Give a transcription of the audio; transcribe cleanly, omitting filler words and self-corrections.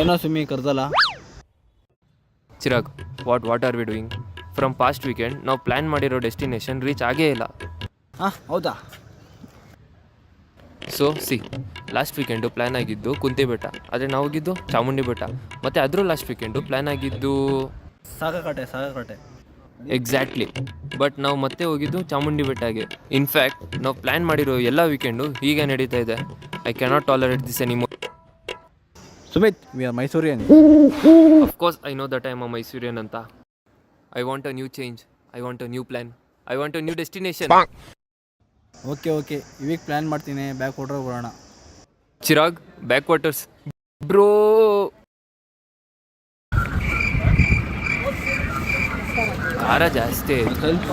ಏನೋ ಸುಮ್ಮಿ ಕರ್ದಲ್ಲ. Chirag, what are we doing? From past weekend ನಾವು ಪ್ಲ್ಯಾನ್ ಮಾಡಿರೋ ಡೆಸ್ಟಿನೇಷನ್ ರೀಚ್ ಆಗೇ ಇಲ್ಲ. ಹಾಂ ಹೌದಾ? ಸೊ ಲಾಸ್ಟ್ ವೀಕೆಂಡು ಪ್ಲ್ಯಾನ್ ಆಗಿದ್ದು ಕುಂತಿ ಬೆಟ್ಟ, ಆದರೆ ನಾವು ಹೋಗಿದ್ದು ಚಾಮುಂಡಿ ಬೆಟ್ಟ. ಮತ್ತು ಅದರ ಲಾಸ್ಟ್ ವೀಕೆಂಡು ಪ್ಲ್ಯಾನ್ ಆಗಿದ್ದು ಸಾಗರಕಟ್ಟೆ. ಎಕ್ಸಾಕ್ಟ್ಲಿ. ಬಟ್ ನಾವು ಮತ್ತೆ ಹೋಗಿದ್ದು ಚಾಮುಂಡಿ ಬೆಟ್ಟಗೆ. ಇನ್ಫ್ಯಾಕ್ಟ್ ನಾವು ಪ್ಲ್ಯಾನ್ ಮಾಡಿರೋ ಎಲ್ಲ ವೀಕೆಂಡು ಹೀಗೆ ನಡೀತಾ ಇದೆ. I cannot tolerate this anymore. Sumit, we are Mysurian. Of course I know that I am a Mysurian ಅಂತ. I want a new change, I want a new plan, I want a new destination. Okay ಇವೀಗ plan ಮಾಡ್ತೀನಿ, back water ಬರೋಣ. Chirag, back waters bro. ಖಾರ ಜಾಸ್ತಿ. ಸ್ವಲ್ಪ